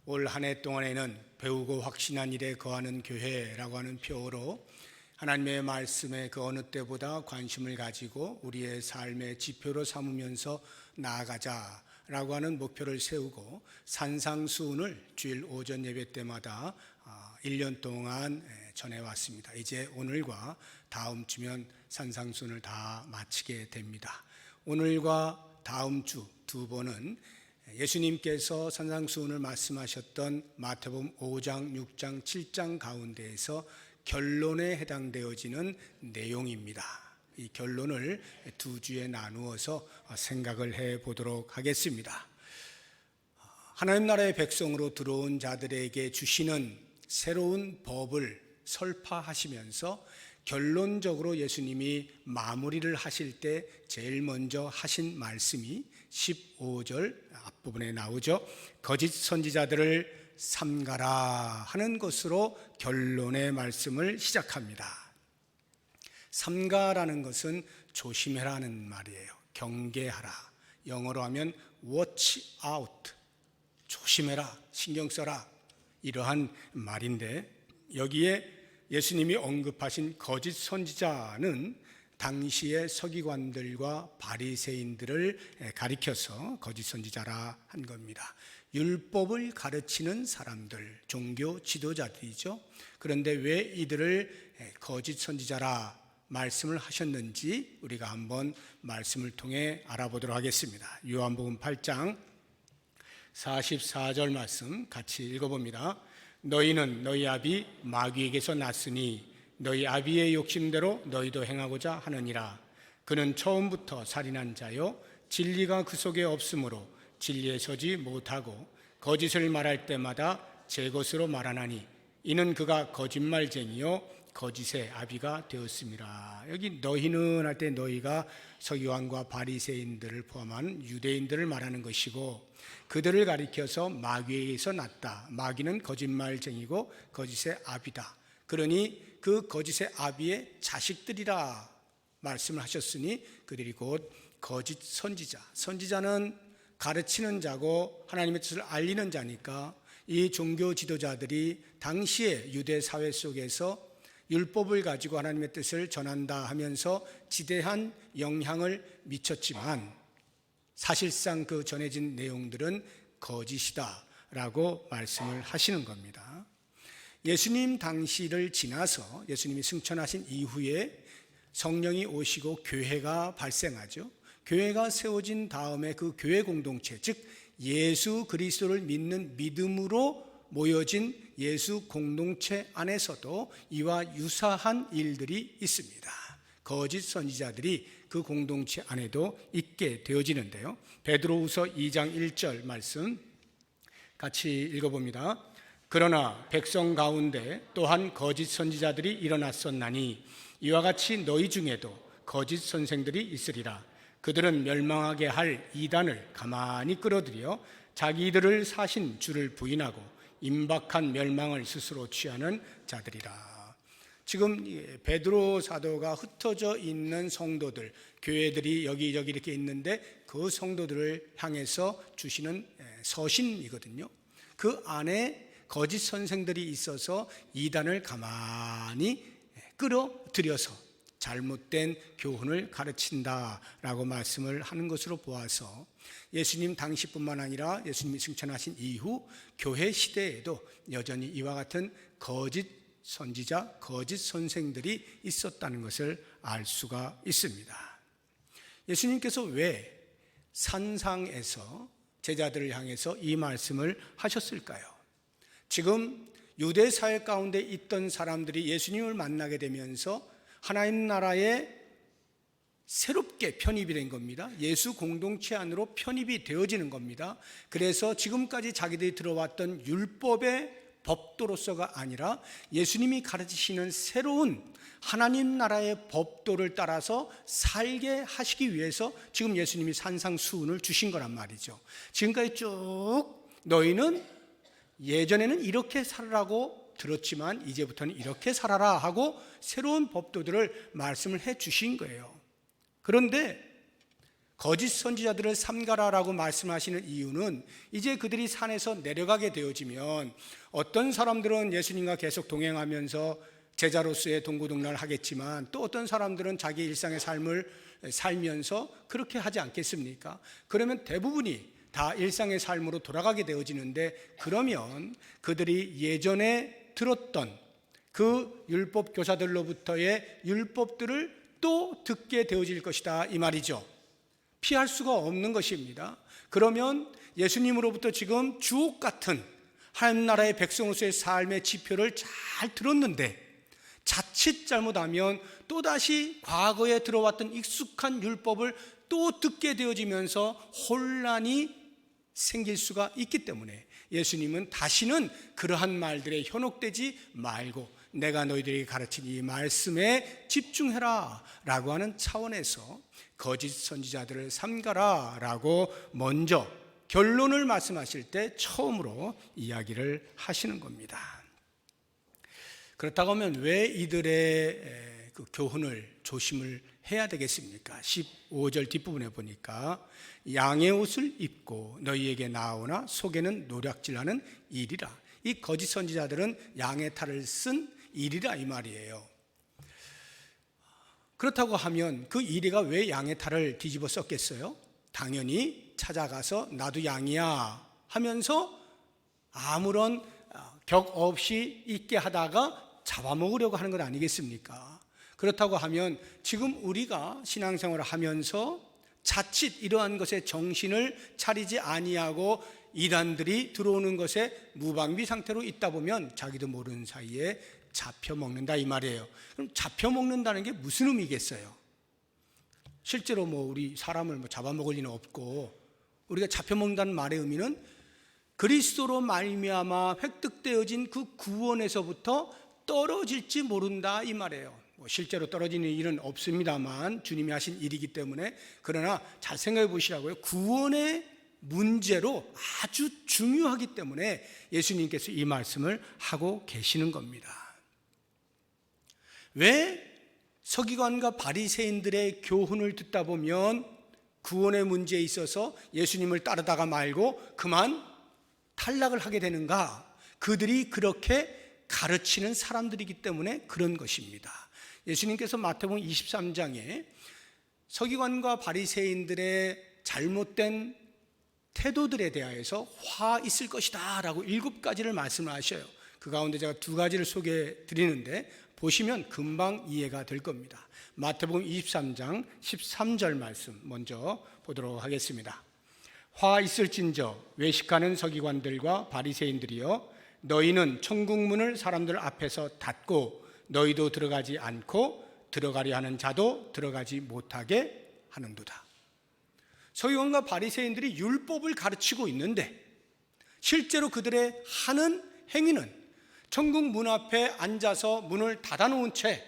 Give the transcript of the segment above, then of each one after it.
올 한 해 동안에는 배우고 확신한 일에 거하는 교회라고 하는 표어로 하나님의 말씀에 그 어느 때보다 관심을 가지고 우리의 삶의 지표로 삼으면서 나아가자라고 하는 목표를 세우고 산상수훈을 주일 오전 예배 때마다 1년 동안 전해왔습니다. 이제 오늘과 다음 주면 산상수훈을 다 마치게 됩니다. 오늘과 다음 주 두 번은 예수님께서 산상수훈을 말씀하셨던 마태복음 5장, 6장, 7장 가운데에서 결론에 해당되어지는 내용입니다. 이 결론을 두 주에 나누어서 생각을 해 보도록 하겠습니다. 하나님 나라의 백성으로 들어온 자들에게 주시는 새로운 법을 설파하시면서 결론적으로 예수님이 마무리를 하실 때 제일 먼저 하신 말씀이 15절 앞부분에 나오죠. 거짓 선지자들을 삼가라 하는 것으로 결론의 말씀을 시작합니다. 삼가라는 것은 조심해라는 말이에요. 경계하라. 영어로 하면 watch out. 조심해라. 신경 써라. 이러한 말인데 여기에 예수님이 언급하신 거짓 선지자는 당시의 서기관들과 바리새인들을 가리켜서 거짓 선지자라 한 겁니다. 율법을 가르치는 사람들, 종교 지도자들이죠. 그런데 왜 이들을 거짓 선지자라 말씀을 하셨는지 우리가 한번 말씀을 통해 알아보도록 하겠습니다. 요한복음 8장 44절 말씀 같이 읽어봅니다. 너희는 너희 아비 마귀에게서 났으니 너희 아비의 욕심대로 너희도 행하고자 하느니라. 그는 처음부터 살인한 자요 진리가 그 속에 없으므로 진리에 서지 못하고 거짓을 말할 때마다 제 것으로 말하나니 이는 그가 거짓말쟁이요 거짓의 아비가 되었습니다. 여기 너희는 할 때 너희가 서기관과 바리새인들을 포함한 유대인들을 말하는 것이고 그들을 가리켜서 마귀에게서 났다. 마귀는 거짓말쟁이고 거짓의 아비다. 그러니 그 거짓의 아비의 자식들이라 말씀을 하셨으니 그들이 곧 거짓 선지자. 선지자는 가르치는 자고 하나님의 뜻을 알리는 자니까 이 종교 지도자들이 당시의 유대 사회 속에서 율법을 가지고 하나님의 뜻을 전한다 하면서 지대한 영향을 미쳤지만 사실상 그 전해진 내용들은 거짓이다라고 말씀을 하시는 겁니다. 예수님 당시를 지나서 예수님이 승천하신 이후에 성령이 오시고 교회가 발생하죠. 교회가 세워진 다음에 그 교회 공동체, 즉 예수 그리스도를 믿는 믿음으로 모여진 예수 공동체 안에서도 이와 유사한 일들이 있습니다. 거짓 선지자들이 그 공동체 안에도 있게 되어지는데요. 베드로후서 2장 1절 말씀 같이 읽어봅니다. 그러나 백성 가운데 또한 거짓 선지자들이 일어났었나니 이와 같이 너희 중에도 거짓 선생들이 있으리라. 그들은 멸망하게 할 이단을 가만히 끌어들여 자기들을 사신 주를 부인하고 임박한 멸망을 스스로 취하는 자들이라. 지금 베드로 사도가 흩어져 있는 성도들, 교회들이 여기저기 이렇게 있는데 그 성도들을 향해서 주시는 서신이거든요. 그 안에 거짓 선생들이 있어서 이단을 가만히 끌어들여서 잘못된 교훈을 가르친다라고 말씀을 하는 것으로 보아서 예수님 당시뿐만 아니라 예수님이 승천하신 이후 교회 시대에도 여전히 이와 같은 거짓 선지자, 거짓 선생들이 있었다는 것을 알 수가 있습니다. 예수님께서 왜 산상에서 제자들을 향해서 이 말씀을 하셨을까요? 지금 유대 사회 가운데 있던 사람들이 예수님을 만나게 되면서 하나님 나라에 새롭게 편입이 된 겁니다. 예수 공동체 안으로 편입이 되어지는 겁니다. 그래서 지금까지 자기들이 들어왔던 율법의 법도로서가 아니라 예수님이 가르치시는 새로운 하나님 나라의 법도를 따라서 살게 하시기 위해서 지금 예수님이 산상수훈을 주신 거란 말이죠. 지금까지 쭉 너희는 예전에는 이렇게 살으라고 들었지만 이제부터는 이렇게 살아라 하고 새로운 법도들을 말씀을 해 주신 거예요. 그런데 거짓 선지자들을 삼가라라고 말씀하시는 이유는 이제 그들이 산에서 내려가게 되어지면 어떤 사람들은 예수님과 계속 동행하면서 제자로서의 동고동락을 하겠지만 또 어떤 사람들은 자기 일상의 삶을 살면서 그렇게 하지 않겠습니까? 그러면 대부분이 다 일상의 삶으로 돌아가게 되어지는데, 그러면 그들이 예전에 들었던 그 율법 교사들로부터의 율법들을 또 듣게 되어질 것이다 이 말이죠. 피할 수가 없는 것입니다. 그러면 예수님으로부터 지금 주옥 같은 하나님 나라의 백성으로서의 삶의 지표를 잘 들었는데 자칫 잘못하면 또다시 과거에 들어왔던 익숙한 율법을 또 듣게 되어지면서 혼란이 생길 수가 있기 때문에 예수님은 다시는 그러한 말들에 현혹되지 말고 내가 너희들에게 가르친 이 말씀에 집중해라 라고 하는 차원에서 거짓 선지자들을 삼가라 라고 먼저 결론을 말씀하실 때 처음으로 이야기를 하시는 겁니다. 그렇다고 하면 왜 이들의 그 교훈을 조심을 해야 되겠습니까? 15절 뒷부분에 보니까 양의 옷을 입고 너희에게 나오나 속에는 노략질하는 일이라. 이 거짓 선지자들은 양의 탈을 쓴 일이라 이 말이에요. 그렇다고 하면 그 이리가 왜 양의 탈을 뒤집어 썼겠어요? 당연히 찾아가서 나도 양이야 하면서 아무런 격 없이 있게 하다가 잡아먹으려고 하는 것 아니겠습니까? 그렇다고 하면 지금 우리가 신앙생활을 하면서 자칫 이러한 것에 정신을 차리지 아니하고 이단들이 들어오는 것에 무방비 상태로 있다 보면 자기도 모르는 사이에 잡혀먹는다 이 말이에요. 그럼 잡혀먹는다는 게 무슨 의미겠어요? 실제로 우리 사람을 잡아먹을 리는 없고, 우리가 잡혀먹는다는 말의 의미는 그리스도로 말미암아 획득되어진 그 구원에서부터 떨어질지 모른다 이 말이에요. 실제로 떨어지는 일은 없습니다만 주님이 하신 일이기 때문에, 그러나 잘 생각해 보시라고요. 구원의 문제로 아주 중요하기 때문에 예수님께서 이 말씀을 하고 계시는 겁니다. 왜 서기관과 바리새인들의 교훈을 듣다 보면 구원의 문제에 있어서 예수님을 따르다가 말고 그만 탈락을 하게 되는가? 그들이 그렇게 가르치는 사람들이기 때문에 그런 것입니다. 예수님께서 마태복음 23장에 서기관과 바리새인들의 잘못된 태도들에 대하여서 화 있을 것이다 라고 7가지를 말씀을 하셔요. 그 가운데 제가 2가지를 소개해 드리는데 보시면 금방 이해가 될 겁니다. 마태복음 23장 13절 말씀 먼저 보도록 하겠습니다. 화 있을진저 외식하는 서기관들과 바리새인들이여, 너희는 천국 문을 사람들 앞에서 닫고 너희도 들어가지 않고 들어가려 하는 자도 들어가지 못하게 하는도다. 서기관과 바리새인들이 율법을 가르치고 있는데 실제로 그들의 하는 행위는 천국 문 앞에 앉아서 문을 닫아놓은 채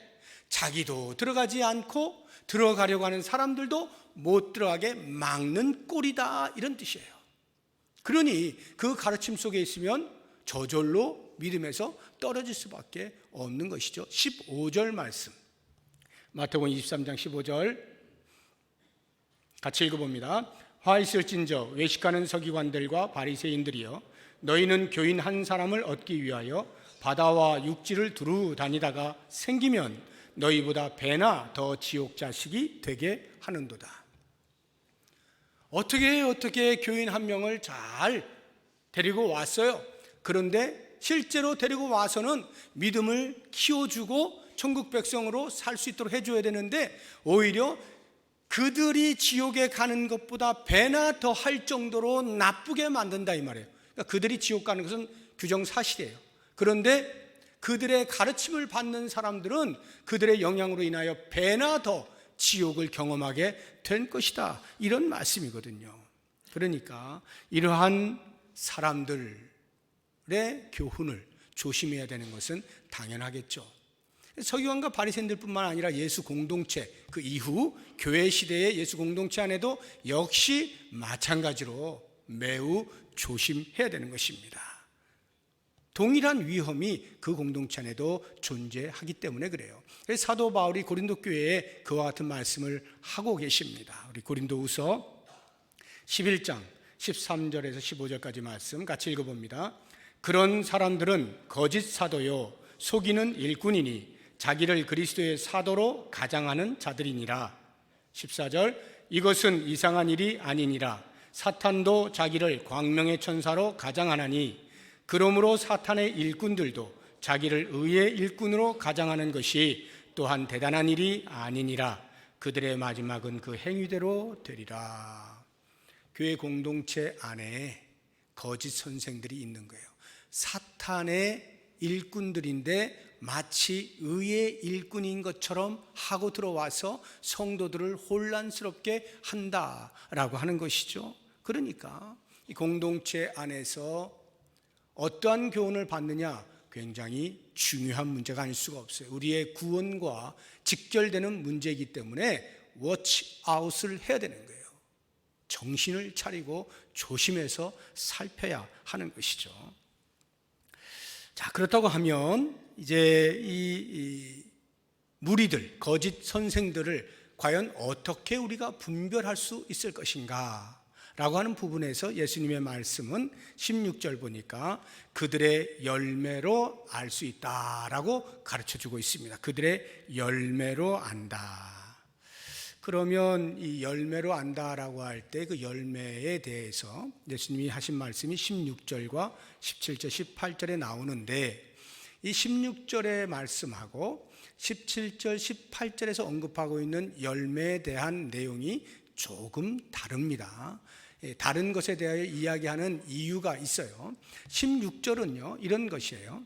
자기도 들어가지 않고 들어가려고 하는 사람들도 못 들어가게 막는 꼴이다 이런 뜻이에요. 그러니 그 가르침 속에 있으면 저절로 믿음에서 떨어질 수밖에 없는 것이죠. 15절 말씀, 마태복음 23장 15절 같이 읽어봅니다. 화 있을진저 외식하는 서기관들과 바리새인들이여, 너희는 교인 한 사람을 얻기 위하여 바다와 육지를 두루 다니다가 생기면 너희보다 배나 더 지옥 자식이 되게 하는도다. 어떻게 교인 한 명을 잘 데리고 왔어요. 그런데 실제로 데리고 와서는 믿음을 키워주고 천국 백성으로 살 수 있도록 해줘야 되는데 오히려 그들이 지옥에 가는 것보다 배나 더 할 정도로 나쁘게 만든다 이 말이에요. 그러니까 그들이 지옥 가는 것은 규정사실이에요. 그런데 그들의 가르침을 받는 사람들은 그들의 영향으로 인하여 배나 더 지옥을 경험하게 된 것이다 이런 말씀이거든요. 그러니까 이러한 사람들의 교훈을 조심해야 되는 것은 당연하겠죠. 서기관과 바리새인들뿐만 아니라 예수 공동체, 그 이후 교회 시대의 예수 공동체 안에도 역시 마찬가지로 매우 조심해야 되는 것입니다. 동일한 위험이 그 공동체 안에도 존재하기 때문에 그래요. 그래서 사도 바울이 고린도 교회에 그와 같은 말씀을 하고 계십니다. 우리 고린도후서 11장 13절에서 15절까지 말씀 같이 읽어봅니다. 그런 사람들은 거짓 사도요 속이는 일꾼이니 자기를 그리스도의 사도로 가장하는 자들이니라. 14절 이것은 이상한 일이 아니니라. 사탄도 자기를 광명의 천사로 가장하나니 그러므로 사탄의 일꾼들도 자기를 의의 일꾼으로 가장하는 것이 또한 대단한 일이 아니니라. 그들의 마지막은 그 행위대로 되리라. 교회 공동체 안에 거짓 선생들이 있는 거예요. 사탄의 일꾼들인데 마치 의의 일꾼인 것처럼 하고 들어와서 성도들을 혼란스럽게 한다라고 하는 것이죠. 그러니까 이 공동체 안에서 어떠한 교훈을 받느냐 굉장히 중요한 문제가 아닐 수가 없어요. 우리의 구원과 직결되는 문제이기 때문에 워치아웃을 해야 되는 거예요. 정신을 차리고 조심해서 살펴야 하는 것이죠. 자, 그렇다고 하면 이제 이 무리들, 거짓 선생들을 과연 어떻게 우리가 분별할 수 있을 것인가 라고 하는 부분에서 예수님의 말씀은 16절 보니까 그들의 열매로 알 수 있다라고 가르쳐주고 있습니다. 그들의 열매로 안다. 그러면 이 열매로 안다라고 할 때 그 열매에 대해서 예수님이 하신 말씀이 16절과 17절, 18절에 나오는데 이 16절의 말씀하고 17절, 18절에서 언급하고 있는 열매에 대한 내용이 조금 다릅니다. 다른 것에 대하여 이야기하는 이유가 있어요. 16절은요 이런 것이에요.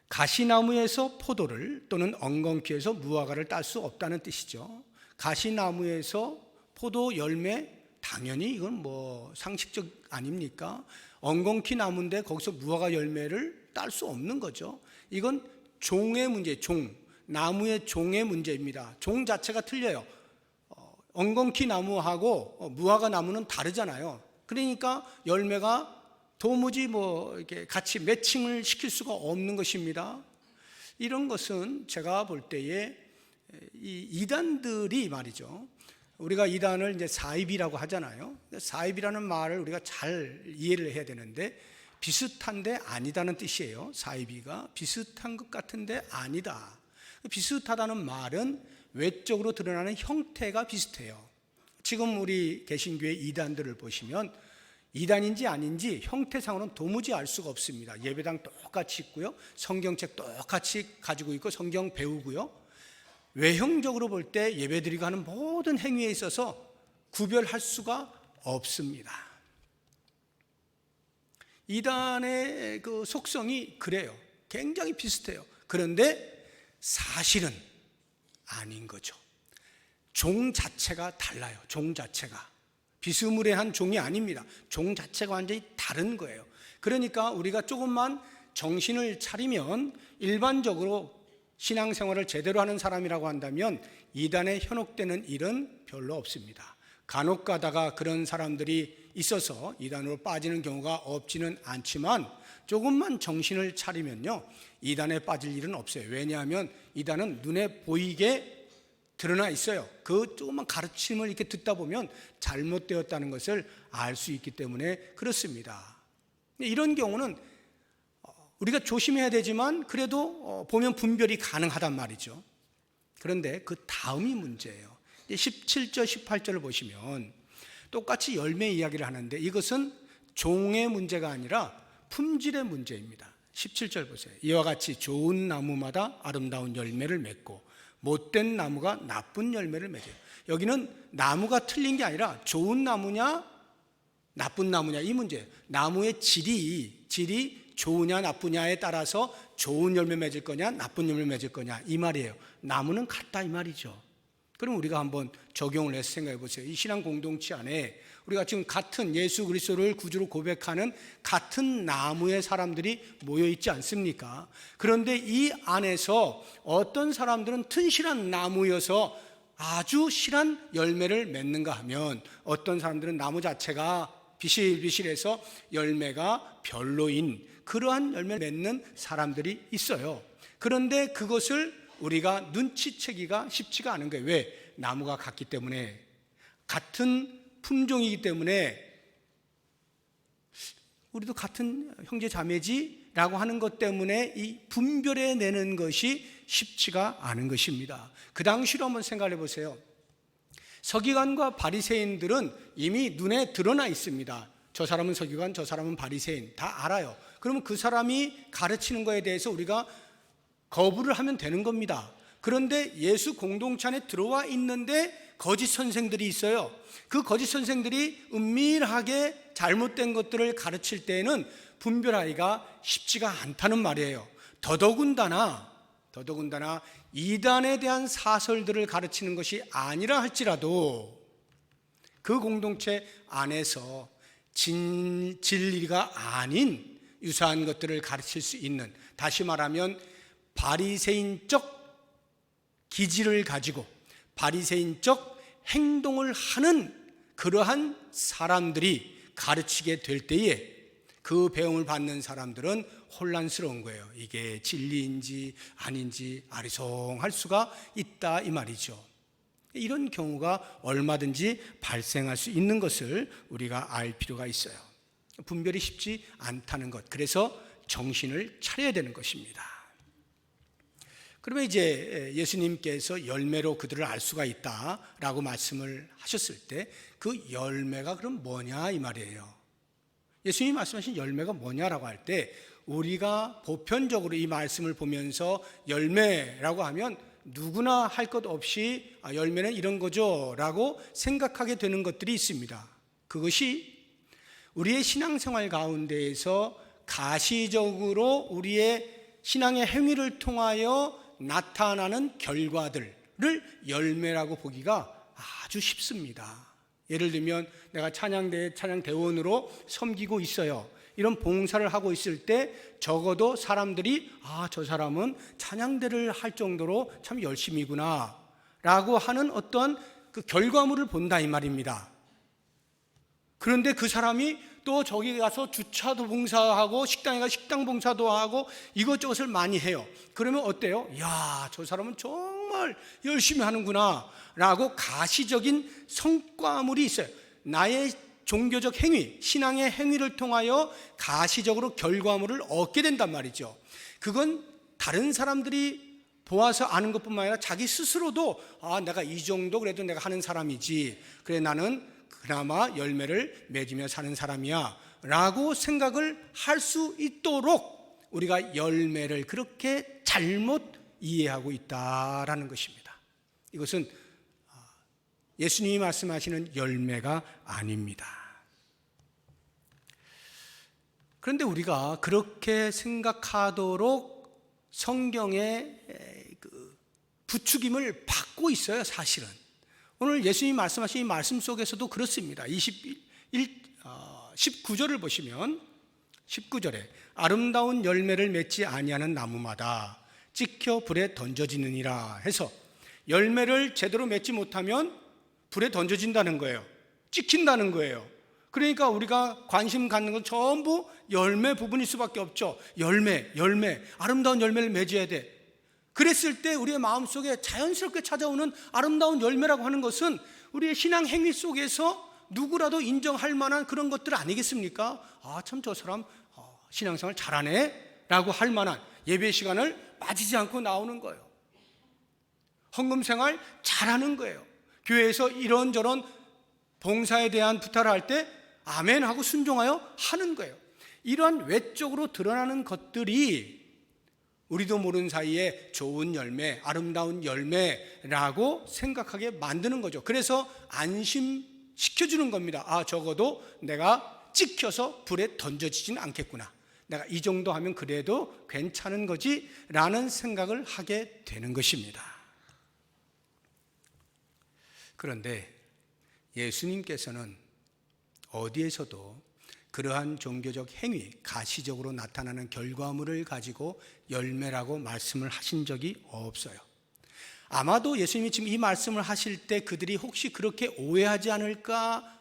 가시나무에서 포도를 또는 엉겅퀴에서 무화과를 딸 수 없다는 뜻이죠. 가시나무에서 포도 열매, 당연히 이건 뭐 상식적 아닙니까? 엉겅퀴 나무인데 거기서 무화과 열매를 딸 수 없는 거죠. 이건 종의 문제, 나무의 종의 문제입니다. 종 자체가 틀려요. 엉겅퀴 나무하고 무화과 나무는 다르잖아요. 그러니까 열매가 도무지 뭐 이렇게 같이 매칭을 시킬 수가 없는 것입니다. 이런 것은 제가 볼 때에 이 이단들이 말이죠. 우리가 이단을 이제 사입이라고 하잖아요. 사입이라는 말을 우리가 잘 이해를 해야 되는데 비슷한데 아니다는 뜻이에요. 사입이가 비슷한 것 같은데 아니다. 비슷하다는 말은 외적으로 드러나는 형태가 비슷해요. 지금 우리 개신교회 이단들을 보시면 이단인지 아닌지 형태상으로는 도무지 알 수가 없습니다. 예배당 똑같이 있고요. 성경책 똑같이 가지고 있고 성경 배우고요. 외형적으로 볼 때 예배드리고 하는 모든 행위에 있어서 구별할 수가 없습니다. 이단의 그 속성이 그래요. 굉장히 비슷해요. 그런데 사실은 아닌 거죠. 종 자체가 달라요. 종 자체가 비스무리한 종이 아닙니다. 종 자체가 완전히 다른 거예요. 그러니까 우리가 조금만 정신을 차리면 일반적으로 신앙생활을 제대로 하는 사람이라고 한다면 이단에 현혹되는 일은 별로 없습니다. 간혹 가다가 그런 사람들이 있어서 이단으로 빠지는 경우가 없지는 않지만 조금만 정신을 차리면요 이단에 빠질 일은 없어요. 왜냐하면 이단은 눈에 보이게 드러나 있어요. 그 조금만 가르침을 이렇게 듣다 보면 잘못되었다는 것을 알 수 있기 때문에 그렇습니다. 이런 경우는 우리가 조심해야 되지만 그래도 보면 분별이 가능하단 말이죠. 그런데 그 다음이 문제예요. 17절, 18절을 보시면 똑같이 열매 이야기를 하는데 이것은 종의 문제가 아니라 품질의 문제입니다. 17절 보세요. 이와 같이 좋은 나무마다 아름다운 열매를 맺고 못된 나무가 나쁜 열매를 맺어요. 여기는 나무가 틀린 게 아니라 좋은 나무냐 나쁜 나무냐 이 문제예요. 나무의 질이 좋으냐 나쁘냐에 따라서 좋은 열매 맺을 거냐 나쁜 열매 맺을 거냐 이 말이에요. 나무는 같다 이 말이죠. 그럼 우리가 한번 적용을 해서 생각해 보세요. 이 신앙 공동체 안에 우리가 지금 같은 예수 그리스도를 구주로 고백하는 같은 나무의 사람들이 모여 있지 않습니까? 그런데 이 안에서 어떤 사람들은 튼실한 나무여서 아주 실한 열매를 맺는가 하면 어떤 사람들은 나무 자체가 비실비실해서 열매가 별로인 그러한 열매를 맺는 사람들이 있어요. 그런데 그것을 우리가 눈치채기가 쉽지가 않은 거예요. 왜? 나무가 같기 때문에, 같은 품종이기 때문에 우리도 같은 형제 자매지라고 하는 것 때문에 이 분별해내는 것이 쉽지가 않은 것입니다. 그 당시로 한번 생각해 보세요. 서기관과 바리새인들은 이미 눈에 드러나 있습니다. 저 사람은 서기관, 저 사람은 바리새인, 다 알아요. 그러면 그 사람이 가르치는 거에 대해서 우리가 거부를 하면 되는 겁니다. 그런데 예수 공동체 안에 들어와 있는데 거짓 선생들이 있어요. 그 거짓 선생들이 은밀하게 잘못된 것들을 가르칠 때에는 분별하기가 쉽지가 않다는 말이에요. 더더군다나 이단에 대한 사설들을 가르치는 것이 아니라 할지라도 그 공동체 안에서 진리가 아닌 유사한 것들을 가르칠 수 있는, 다시 말하면 바리새인적 기질을 가지고 바리새인적 행동을 하는 그러한 사람들이 가르치게 될 때에 그 배움을 받는 사람들은 혼란스러운 거예요. 이게 진리인지 아닌지 아리송할 수가 있다 이 말이죠. 이런 경우가 얼마든지 발생할 수 있는 것을 우리가 알 필요가 있어요. 분별이 쉽지 않다는 것, 그래서 정신을 차려야 되는 것입니다. 그러면 이제 예수님께서 열매로 그들을 알 수가 있다라고 말씀을 하셨을 때 그 열매가 그럼 뭐냐 이 말이에요. 예수님이 말씀하신 열매가 뭐냐라고 할 때 우리가 보편적으로 이 말씀을 보면서 열매라고 하면 누구나 할 것 없이 열매는 이런 거죠 라고 생각하게 되는 것들이 있습니다. 그것이 우리의 신앙생활 가운데에서 가시적으로 우리의 신앙의 행위를 통하여 나타나는 결과들을 열매라고 보기가 아주 쉽습니다. 예를 들면 내가 찬양대회 찬양대원으로 섬기고 있어요. 이런 봉사를 하고 있을 때 적어도 사람들이 저 사람은 찬양대를 할 정도로 참 열심이구나 라고 하는 어떤 그 결과물을 본다 이 말입니다. 그런데 그 사람이 또 저기 가서 주차도 봉사하고 식당에 가서 식당 봉사도 하고 이것저것을 많이 해요. 그러면 어때요? 야, 저 사람은 정말 열심히 하는구나 라고 가시적인 성과물이 있어요. 나의 종교적 행위, 신앙의 행위를 통하여 가시적으로 결과물을 얻게 된단 말이죠. 그건 다른 사람들이 보아서 아는 것뿐만 아니라 자기 스스로도 내가 이 정도 그래도 내가 하는 사람이지, 그래 나는 그나마 열매를 맺으며 사는 사람이야 라고 생각을 할 수 있도록 우리가 열매를 그렇게 잘못 이해하고 있다라는 것입니다. 이것은 예수님이 말씀하시는 열매가 아닙니다. 그런데 우리가 그렇게 생각하도록 성경의 부추김을 받고 있어요. 사실은 오늘 예수님이 말씀하신 이 말씀 속에서도 그렇습니다. 19절을 보시면 19절에 아름다운 열매를 맺지 아니하는 나무마다 찍혀 불에 던져지느니라 해서 열매를 제대로 맺지 못하면 불에 던져진다는 거예요. 찍힌다는 거예요. 그러니까 우리가 관심 갖는 건 전부 열매 부분일 수밖에 없죠. 열매, 아름다운 열매를 맺어야 돼. 그랬을 때 우리의 마음속에 자연스럽게 찾아오는 아름다운 열매라고 하는 것은 우리의 신앙 행위 속에서 누구라도 인정할 만한 그런 것들 아니겠습니까? 참 저 사람 신앙생활 잘하네 라고 할 만한, 예배 시간을 빠지지 않고 나오는 거예요. 헌금생활 잘하는 거예요. 교회에서 이런저런 봉사에 대한 부탁을 할 때 아멘 하고 순종하여 하는 거예요. 이러한 외적으로 드러나는 것들이 우리도 모르는 사이에 좋은 열매, 아름다운 열매라고 생각하게 만드는 거죠. 그래서 안심시켜주는 겁니다. 적어도 내가 찍혀서 불에 던져지진 않겠구나, 내가 이 정도 하면 그래도 괜찮은 거지 라는 생각을 하게 되는 것입니다. 그런데 예수님께서는 어디에서도 그러한 종교적 행위, 가시적으로 나타나는 결과물을 가지고 열매라고 말씀을 하신 적이 없어요. 아마도 예수님이 지금 이 말씀을 하실 때 그들이 혹시 그렇게 오해하지 않을까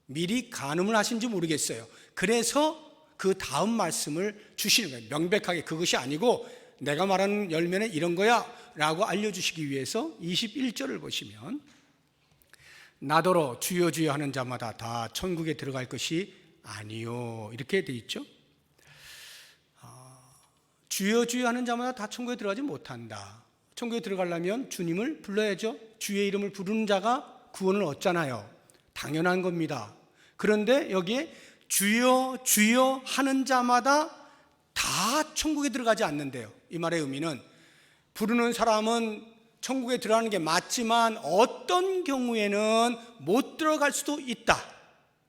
미리 간음을 하신지 모르겠어요. 그래서 그 다음 말씀을 주시는 거예요. 명백하게 그것이 아니고 내가 말하는 열매는 이런 거야 라고 알려주시기 위해서 21절을 보시면 나더러 주여 주여 하는 자마다 다 천국에 들어갈 것이 아니요 이렇게 돼 있죠. 주여 주여 하는 자마다 다 천국에 들어가지 못한다. 천국에 들어가려면 주님을 불러야죠. 주의 이름을 부르는 자가 구원을 얻잖아요. 당연한 겁니다. 그런데 여기에 주여 주여 하는 자마다 다 천국에 들어가지 않는데요. 이 말의 의미는 부르는 사람은 천국에 들어가는 게 맞지만 어떤 경우에는 못 들어갈 수도 있다.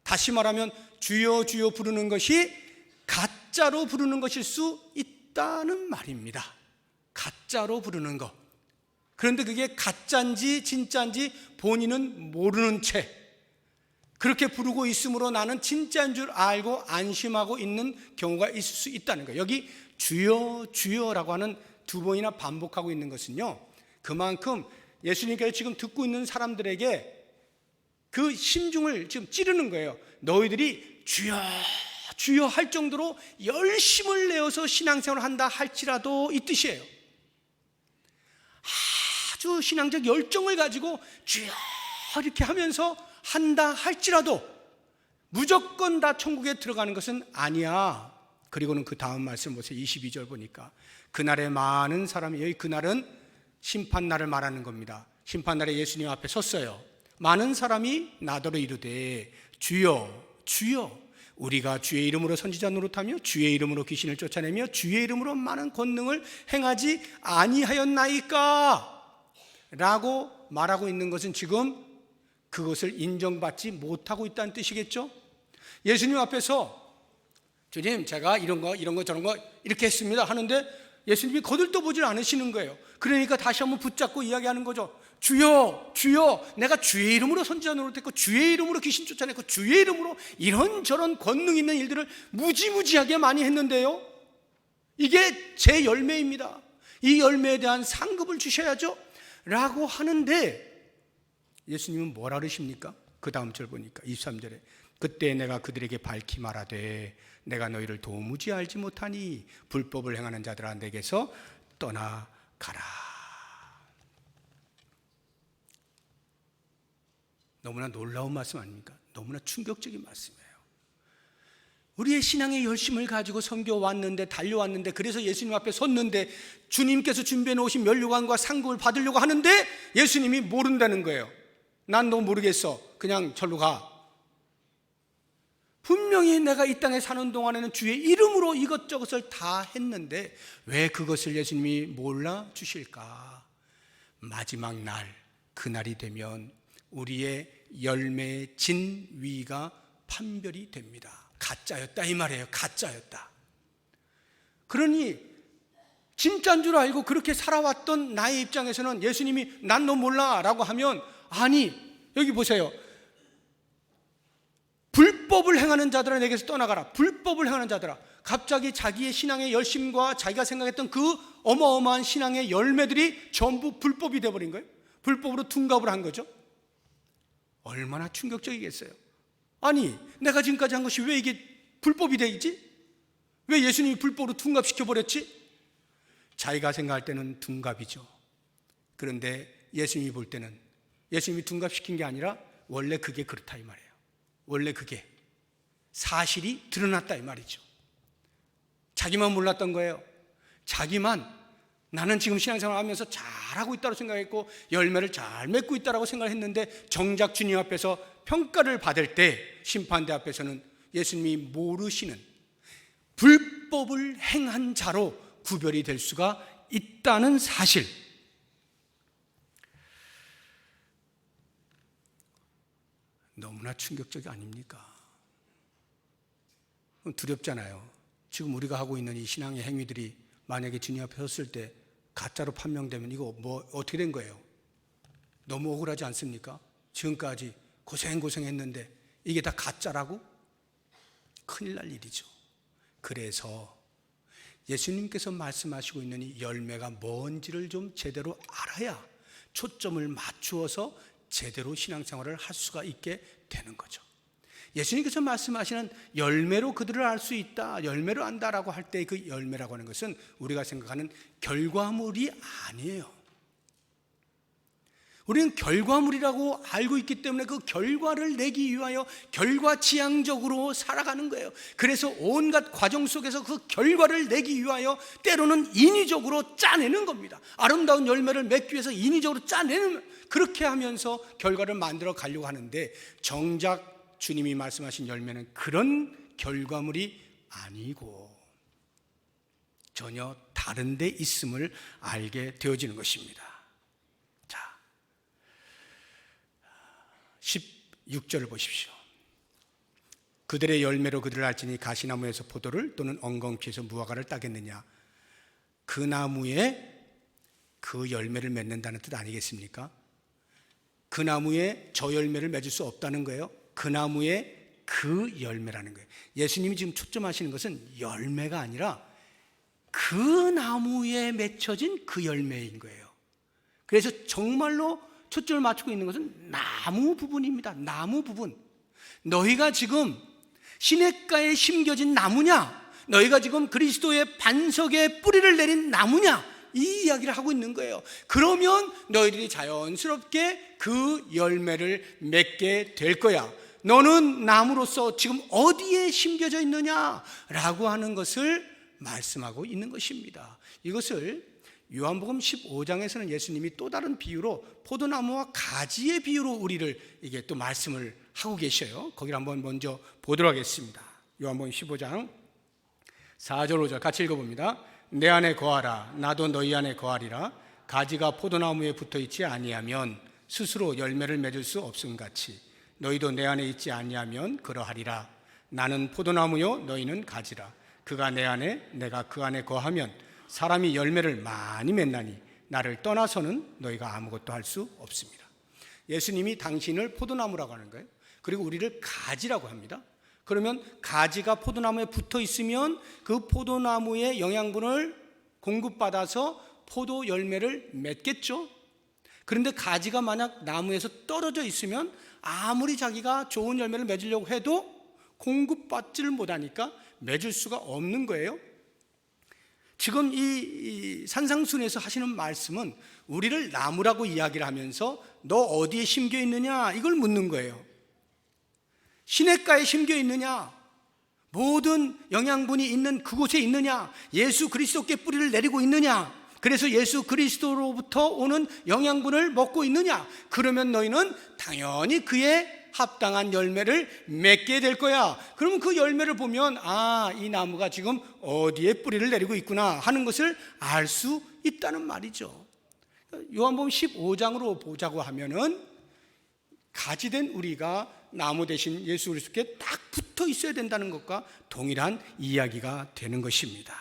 다시 말하면 주여 주여 부르는 것이 가짜로 부르는 것일 수 있다는 말입니다. 가짜로 부르는 것. 그런데 그게 가짜인지 진짜인지 본인은 모르는 채 그렇게 부르고 있으므로 나는 진짜인 줄 알고 안심하고 있는 경우가 있을 수 있다는 거예요. 여기 주여 주여라고 하는 두 번이나 반복하고 있는 것은요, 그만큼 예수님께서 지금 듣고 있는 사람들에게 그 심중을 지금 찌르는 거예요. 너희들이 주여 주여 할 정도로 열심을 내어서 신앙생활을 한다 할지라도 이 뜻이에요. 아주 신앙적 열정을 가지고 주여 이렇게 하면서 한다 할지라도 무조건 다 천국에 들어가는 것은 아니야. 그리고는 그 다음 말씀 보세요. 22절 보니까 그날에 많은 사람이, 여기 그날은 심판날을 말하는 겁니다. 심판날에 예수님 앞에 섰어요. 많은 사람이 나더러 이르되 주여 주여 우리가 주의 이름으로 선지자 노릇하며 주의 이름으로 귀신을 쫓아내며 주의 이름으로 많은 권능을 행하지 아니하였나이까? 라고 말하고 있는 것은 지금 그것을 인정받지 못하고 있다는 뜻이겠죠. 예수님 앞에서 주님 제가 이런 거 저런 거 이렇게 했습니다 하는데 예수님이 거들떠보질 않으시는 거예요. 그러니까 다시 한번 붙잡고 이야기하는 거죠. 주여 주여 내가 주의 이름으로 선지자 노릇했고 주의 이름으로 귀신 쫓아냈고 주의 이름으로 이런저런 권능 있는 일들을 무지무지하게 많이 했는데요, 이게 제 열매입니다. 이 열매에 대한 상급을 주셔야죠 라고 하는데 예수님은 뭐라 그러십니까? 그 다음 절 보니까 23절에 그때 내가 그들에게 밝히 말하되 내가 너희를 도무지 알지 못하니 불법을 행하는 자들아 내게서 떠나가라. 너무나 놀라운 말씀 아닙니까? 너무나 충격적인 말씀이에요. 우리의 신앙의 열심을 가지고 섬겨왔는데, 달려왔는데, 그래서 예수님 앞에 섰는데 주님께서 준비해 놓으신 면류관과 상급을 받으려고 하는데 예수님이 모른다는 거예요. 난 너 모르겠어. 그냥 절로 가. 분명히 내가 이 땅에 사는 동안에는 주의 이름으로 이것저것을 다 했는데 왜 그것을 예수님이 몰라 주실까? 마지막 날, 그날이 되면 우리의 열매의 진위가 판별이 됩니다. 가짜였다 이 말이에요. 가짜였다. 그러니 진짜인 줄 알고 그렇게 살아왔던 나의 입장에서는 예수님이 난 너 몰라 라고 하면, 아니 여기 보세요. 불법을 행하는 자들아 내게서 떠나가라. 불법을 행하는 자들아. 갑자기 자기의 신앙의 열심과 자기가 생각했던 그 어마어마한 신앙의 열매들이 전부 불법이 되어버린 거예요. 불법으로 둔갑을 한 거죠. 얼마나 충격적이겠어요. 아니 내가 지금까지 한 것이 왜 이게 불법이 되지? 왜 예수님이 불법으로 둔갑시켜버렸지? 자기가 생각할 때는 둔갑이죠. 그런데 예수님이 볼 때는, 예수님이 둔갑시킨 게 아니라 원래 그게 그렇다 이 말이에요. 원래 그게 사실이 드러났다 이 말이죠. 자기만 몰랐던 거예요. 자기만 나는 지금 신앙생활 하면서 잘하고 있다고 생각했고 열매를 잘 맺고 있다고 생각했는데 정작 주님 앞에서 평가를 받을 때 심판대 앞에서는 예수님이 모르시는 불법을 행한 자로 구별이 될 수가 있다는 사실. 너무나 충격적이 아닙니까? 두렵잖아요. 지금 우리가 하고 있는 이 신앙의 행위들이 만약에 주님 앞에 섰을 때 가짜로 판명되면 이거 뭐 어떻게 된 거예요? 너무 억울하지 않습니까? 지금까지 고생했는데 이게 다 가짜라고? 큰일 날 일이죠. 그래서 예수님께서 말씀하시고 있는 이 열매가 뭔지를 좀 제대로 알아야 초점을 맞추어서 제대로 신앙생활을 할 수가 있게 되는 거죠. 예수님께서 말씀하시는 열매로 그들을 알 수 있다, 열매로 안다라고 할 때 그 열매라고 하는 것은 우리가 생각하는 결과물이 아니에요. 우리는 결과물이라고 알고 있기 때문에 그 결과를 내기 위하여 결과지향적으로 살아가는 거예요. 그래서 온갖 과정 속에서 그 결과를 내기 위하여 때로는 인위적으로 짜내는 겁니다. 아름다운 열매를 맺기 위해서 인위적으로 짜내는, 그렇게 하면서 결과를 만들어 가려고 하는데, 정작 주님이 말씀하신 열매는 그런 결과물이 아니고 전혀 다른 데 있음을 알게 되어지는 것입니다. 16절을 보십시오. 그들의 열매로 그들을 알지니 가시나무에서 포도를 또는 엉겅퀴에서 무화과를 따겠느냐. 그 나무에 그 열매를 맺는다는 뜻 아니겠습니까? 그 나무에 저 열매를 맺을 수 없다는 거예요. 그 나무에 그 열매라는 거예요. 예수님이 지금 초점하시는 것은 열매가 아니라 그 나무에 맺혀진 그 열매인 거예요. 그래서 정말로 초점을 맞추고 있는 것은 나무 부분입니다. 나무 부분. 너희가 지금 시냇가에 심겨진 나무냐? 너희가 지금 그리스도의 반석에 뿌리를 내린 나무냐? 이 이야기를 하고 있는 거예요. 그러면 너희들이 자연스럽게 그 열매를 맺게 될 거야. 너는 나무로서 지금 어디에 심겨져 있느냐라고 하는 것을 말씀하고 있는 것입니다. 이것을 요한복음 15장에서는 예수님이 또 다른 비유로 포도나무와 가지의 비유로 우리를 이게 또 말씀을 하고 계셔요. 거기를 한번 먼저 보도록 하겠습니다. 요한복음 15장 4절 5절 같이 읽어봅니다. 내 안에 거하라, 나도 너희 안에 거하리라. 가지가 포도나무에 붙어있지 아니하면 스스로 열매를 맺을 수 없음같이 너희도 내 안에 있지 아니하면 그러하리라. 나는 포도나무요 너희는 가지라. 그가 내 안에 내가 그 안에 거하면 사람이 열매를 많이 맺나니 나를 떠나서는 너희가 아무것도 할 수 없습니다. 예수님이 당신을 포도나무라고 하는 거예요. 그리고 우리를 가지라고 합니다. 그러면 가지가 포도나무에 붙어 있으면 그 포도나무의 영양분을 공급받아서 포도 열매를 맺겠죠. 그런데 가지가 만약 나무에서 떨어져 있으면 아무리 자기가 좋은 열매를 맺으려고 해도 공급받지를 못하니까 맺을 수가 없는 거예요. 지금 이 산상순에서 하시는 말씀은 우리를 나무라고 이야기를 하면서 너 어디에 심겨 있느냐 이걸 묻는 거예요. 시냇가에 심겨 있느냐, 모든 영양분이 있는 그곳에 있느냐, 예수 그리스도께 뿌리를 내리고 있느냐, 그래서 예수 그리스도로부터 오는 영양분을 먹고 있느냐, 그러면 너희는 당연히 그의 합당한 열매를 맺게 될 거야. 그러면 그 열매를 보면 이 나무가 지금 어디에 뿌리를 내리고 있구나 하는 것을 알 수 있다는 말이죠. 요한복음 15장으로 보자고 하면은 가지된 우리가 나무 대신 예수 그리스도께 딱 붙어 있어야 된다는 것과 동일한 이야기가 되는 것입니다.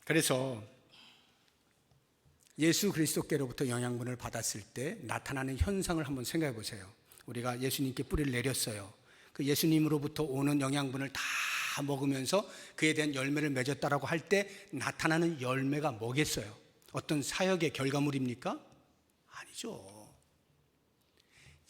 그래서 예수 그리스도께로부터 영양분을 받았을 때 나타나는 현상을 한번 생각해 보세요. 우리가 예수님께 뿌리를 내렸어요. 그 예수님으로부터 오는 영양분을 다 먹으면서 그에 대한 열매를 맺었다라고 할 때 나타나는 열매가 뭐겠어요? 어떤 사역의 결과물입니까? 아니죠.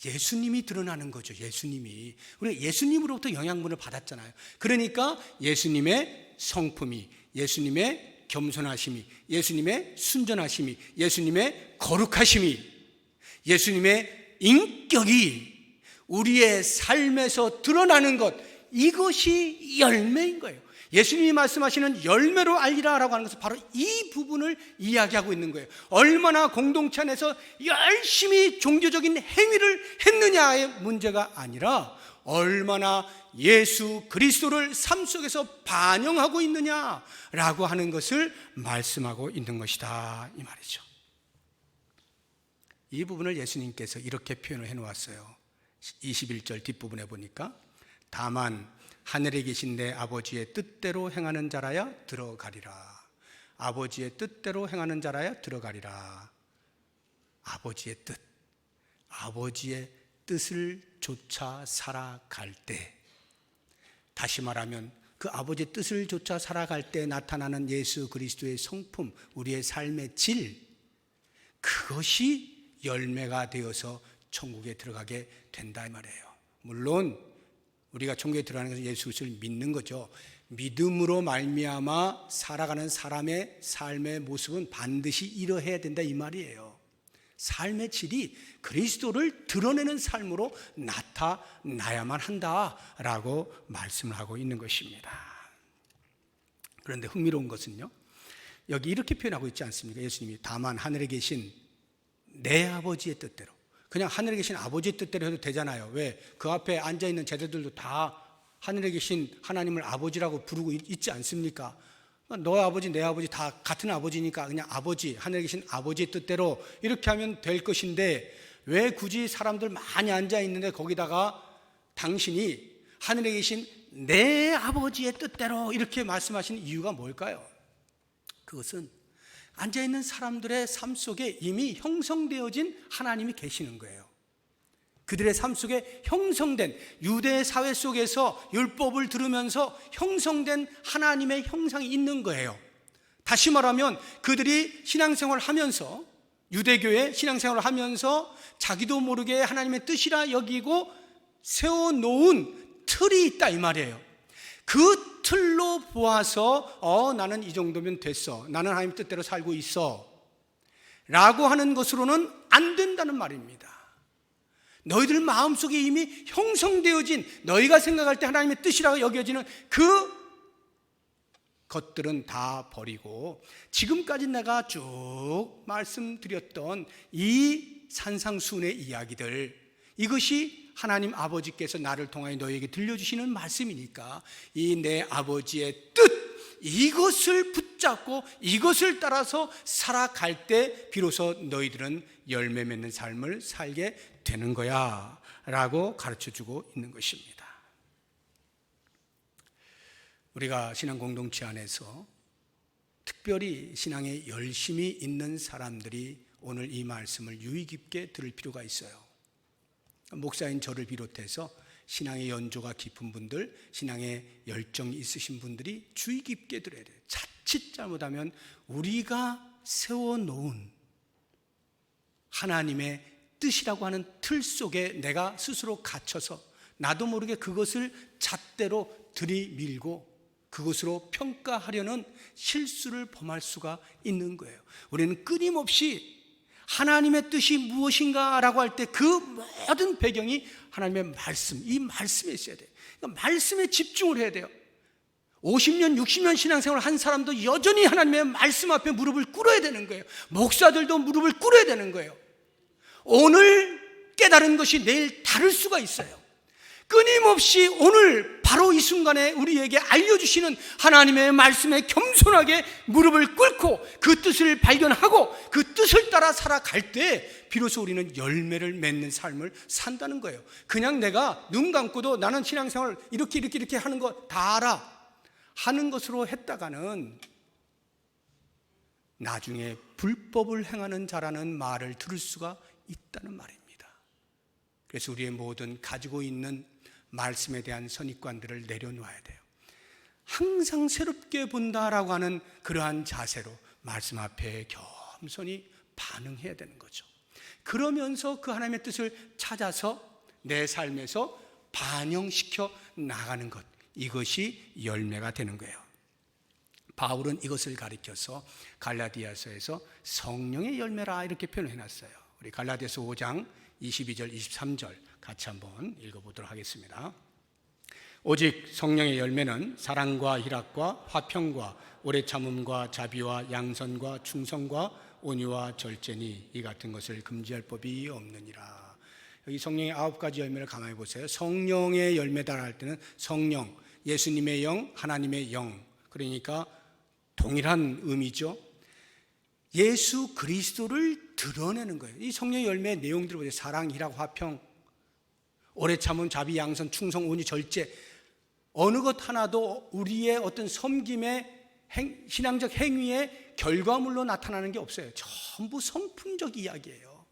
예수님이 드러나는 거죠. 예수님이. 우리가 예수님으로부터 영양분을 받았잖아요. 그러니까 예수님의 성품이, 예수님의 겸손하심이, 예수님의 순전하심이, 예수님의 거룩하심이, 예수님의 인격이 우리의 삶에서 드러나는 것, 이것이 열매인 거예요. 예수님이 말씀하시는 열매로 알리라 라고 하는 것은 바로 이 부분을 이야기하고 있는 거예요. 얼마나 공동체 안에서 열심히 종교적인 행위를 했느냐의 문제가 아니라 얼마나 예수 그리스도를 삶 속에서 반영하고 있느냐라고 하는 것을 말씀하고 있는 것이다 이 말이죠. 이 부분을 예수님께서 이렇게 표현을 해놓았어요. 21절 뒷부분에 보니까 다만 하늘에 계신 내 아버지의 뜻대로 행하는 자라야 들어가리라. 아버지의 뜻대로 행하는 자라야 들어가리라. 아버지의 뜻, 아버지의 뜻을 쫓아 살아갈 때, 다시 말하면 그 아버지의 뜻을 쫓아 살아갈 때 나타나는 예수 그리스도의 성품, 우리의 삶의 질, 그것이 열매가 되어서 천국에 들어가게 된다 이 말이에요. 물론 우리가 천국에 들어가는 것은 예수 그리스도를 믿는 거죠. 믿음으로 말미암아 살아가는 사람의 삶의 모습은 반드시 이러해야 된다 이 말이에요. 삶의 질이 그리스도를 드러내는 삶으로 나타나야만 한다라고 말씀을 하고 있는 것입니다. 그런데 흥미로운 것은요, 여기 이렇게 표현하고 있지 않습니까? 예수님이 다만 하늘에 계신 내 아버지의 뜻대로. 그냥 하늘에 계신 아버지의 뜻대로 해도 되잖아요. 왜? 그 앞에 앉아있는 제자들도 다 하늘에 계신 하나님을 아버지라고 부르고 있지 않습니까? 너의 아버지 내 아버지 다 같은 아버지니까 그냥 아버지, 하늘에 계신 아버지의 뜻대로 이렇게 하면 될 것인데 왜 굳이 사람들 많이 앉아있는데 거기다가 당신이 하늘에 계신 내 아버지의 뜻대로 이렇게 말씀하시는 이유가 뭘까요? 그것은 앉아있는 사람들의 삶 속에 이미 형성되어진 하나님이 계시는 거예요. 그들의 삶 속에 형성된, 유대 사회 속에서 율법을 들으면서 형성된 하나님의 형상이 있는 거예요. 다시 말하면 그들이 신앙생활을 하면서, 유대교의 신앙생활을 하면서 자기도 모르게 하나님의 뜻이라 여기고 세워놓은 틀이 있다 이 말이에요. 그 틀로 보아서 나는 이 정도면 됐어, 나는 하나님 뜻대로 살고 있어 라고 하는 것으로는 안 된다는 말입니다. 너희들 마음속에 이미 형성되어진, 너희가 생각할 때 하나님의 뜻이라고 여겨지는 그 것들은 다 버리고 지금까지 내가 쭉 말씀드렸던 이 산상수훈의 이야기들, 이것이 하나님 아버지께서 나를 통하여 너희에게 들려주시는 말씀이니까 이 내 아버지의 뜻, 이것을 붙잡고 이것을 따라서 살아갈 때 비로소 너희들은 열매 맺는 삶을 살게 되는 거야 라고 가르쳐주고 있는 것입니다. 우리가 신앙 공동체 안에서 특별히 신앙에 열심히 있는 사람들이 오늘 이 말씀을 유의 깊게 들을 필요가 있어요. 목사인 저를 비롯해서 신앙의 연조가 깊은 분들, 신앙에 열정이 있으신 분들이 주의 깊게 들어야 돼요. 자칫 잘못하면 우리가 세워놓은 하나님의 뜻이라고 하는 틀 속에 내가 스스로 갇혀서 나도 모르게 그것을 잣대로 들이밀고 그것으로 평가하려는 실수를 범할 수가 있는 거예요. 우리는 끊임없이 하나님의 뜻이 무엇인가 라고 할 때 그 모든 배경이 하나님의 말씀, 이 말씀에 있어야 돼요. 그러니까 말씀에 집중을 해야 돼요. 50년, 60년 신앙생활을 한 사람도 여전히 하나님의 말씀 앞에 무릎을 꿇어야 되는 거예요. 목사들도 무릎을 꿇어야 되는 거예요. 오늘 깨달은 것이 내일 다를 수가 있어요. 끊임없이 오늘 바로 이 순간에 우리에게 알려주시는 하나님의 말씀에 겸손하게 무릎을 꿇고 그 뜻을 발견하고 그 뜻을 따라 살아갈 때 비로소 우리는 열매를 맺는 삶을 산다는 거예요. 그냥 내가 눈 감고도 나는 신앙생활 이렇게 하는 거 다 알아 하는 것으로 했다가는 나중에 불법을 행하는 자라는 말을 들을 수가 있다는 말입니다. 그래서 우리의 모든 가지고 있는 말씀에 대한 선입관들을 내려놓아야 돼요. 항상 새롭게 본다라고 하는 그러한 자세로 말씀 앞에 겸손히 반응해야 되는 거죠. 그러면서 그 하나님의 뜻을 찾아서 내 삶에서 반영시켜 나가는 것, 이것이 열매가 되는 거예요. 바울은 이것을 가리켜서 갈라디아서에서 성령의 열매라 이렇게 표현해놨어요. 우리 갈라디아서 5장 22절 23절 같이 한번 읽어보도록 하겠습니다. 오직 성령의 열매는 사랑과 희락과 화평과 오래 참음과 자비와 양선과 충성과 온유와 절제니 이 같은 것을 금지할 법이 없느니라. 여기 성령의 9가지 열매를 가만히 보세요. 성령의 열매다 할 때는 성령, 예수님의 영, 하나님의 영, 그러니까 동일한 의미죠. 예수 그리스도를 드러내는 거예요. 이 성령의 열매의 내용들을 보세요. 사랑, 희락, 화평, 오래 참음, 자비, 양선, 충성, 온유, 절제. 어느 것 하나도 우리의 어떤 섬김의 신앙적 행위의 결과물로 나타나는 게 없어요. 전부 성품적 이야기예요.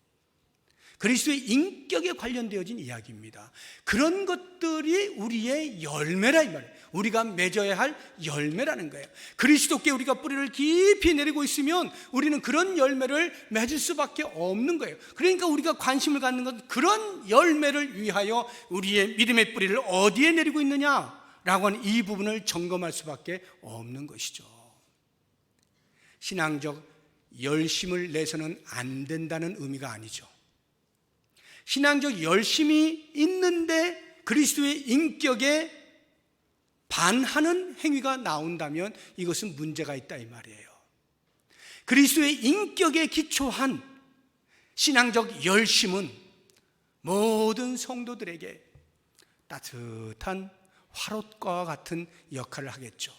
그리스도의 인격에 관련되어진 이야기입니다. 그런 것들이 우리의 열매라 이 말이에요. 우리가 맺어야 할 열매라는 거예요. 그리스도께 우리가 뿌리를 깊이 내리고 있으면 우리는 그런 열매를 맺을 수밖에 없는 거예요. 그러니까 우리가 관심을 갖는 건 그런 열매를 위하여 우리의 믿음의 뿌리를 어디에 내리고 있느냐라고 하는 이 부분을 점검할 수밖에 없는 것이죠. 신앙적 열심을 내서는 안 된다는 의미가 아니죠. 신앙적 열심이 있는데 그리스도의 인격에 반하는 행위가 나온다면 이것은 문제가 있다 이 말이에요. 그리스도의 인격에 기초한 신앙적 열심은 모든 성도들에게 따뜻한 화롯과 같은 역할을 하겠죠.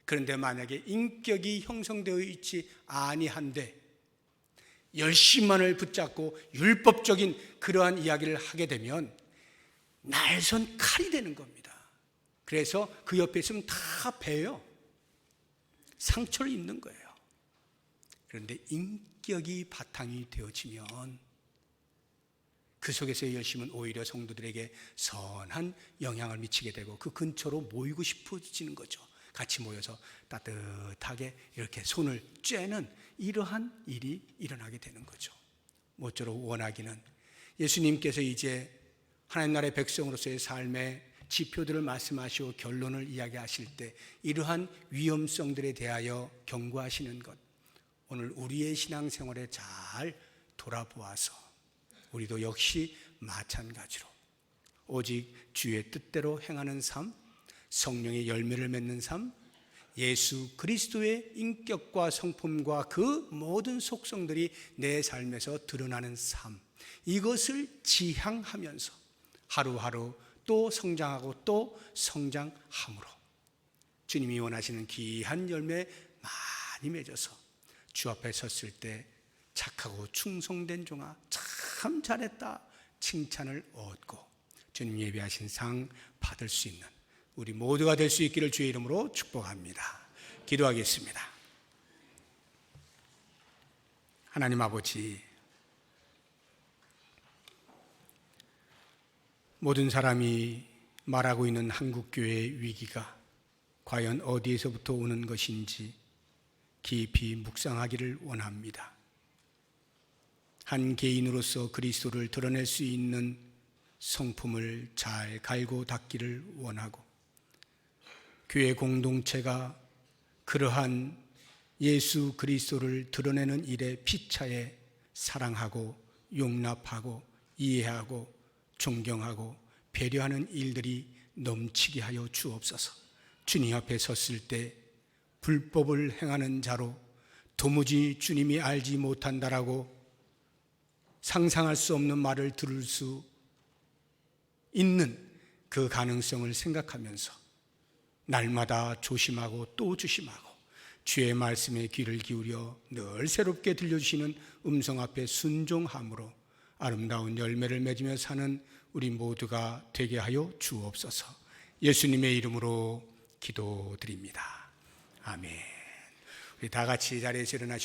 그런데 만약에 인격이 형성되어 있지 아니한데 열심만을 붙잡고 율법적인 그러한 이야기를 하게 되면 날선 칼이 되는 겁니다. 그래서 그 옆에 있으면 다 베요. 상처를 입는 거예요. 그런데 인격이 바탕이 되어지면 그 속에서의 열심은 오히려 성도들에게 선한 영향을 미치게 되고 그 근처로 모이고 싶어지는 거죠. 같이 모여서 따뜻하게 이렇게 손을 쬐는 이러한 일이 일어나게 되는 거죠. 모쪼록 원하기는 예수님께서 이제 하나님 나라의 백성으로서의 삶의 지표들을 말씀하시고 결론을 이야기하실 때 이러한 위험성들에 대하여 경고하시는 것, 오늘 우리의 신앙생활에 잘 돌아보아서 우리도 역시 마찬가지로 오직 주의 뜻대로 행하는 삶, 성령의 열매를 맺는 삶, 예수 그리스도의 인격과 성품과 그 모든 속성들이 내 삶에서 드러나는 삶, 이것을 지향하면서 하루하루 또 성장하고 또 성장함으로 주님이 원하시는 귀한 열매 많이 맺어서 주 앞에 섰을 때 착하고 충성된 종아 참 잘했다 칭찬을 얻고 주님 예비하신 상 받을 수 있는 우리 모두가 될 수 있기를 주의 이름으로 축복합니다. 기도하겠습니다. 하나님 아버지, 모든 사람이 말하고 있는 한국교회의 위기가 과연 어디에서부터 오는 것인지 깊이 묵상하기를 원합니다. 한 개인으로서 그리스도를 드러낼 수 있는 성품을 잘 갈고 닦기를 원하고 교회 공동체가 그러한 예수 그리스도를 드러내는 일에 피차에 사랑하고 용납하고 이해하고 존경하고 배려하는 일들이 넘치게 하여 주옵소서. 주님 앞에 섰을 때 불법을 행하는 자로 도무지 주님이 알지 못한다라고 상상할 수 없는 말을 들을 수 있는 그 가능성을 생각하면서 날마다 조심하고 또 조심하고 주의 말씀에 귀를 기울여 늘 새롭게 들려주시는 음성 앞에 순종함으로 아름다운 열매를 맺으며 사는 우리 모두가 되게 하여 주옵소서. 예수님의 이름으로 기도드립니다. 아멘. 우리 다 같이 자리에서 일어나셔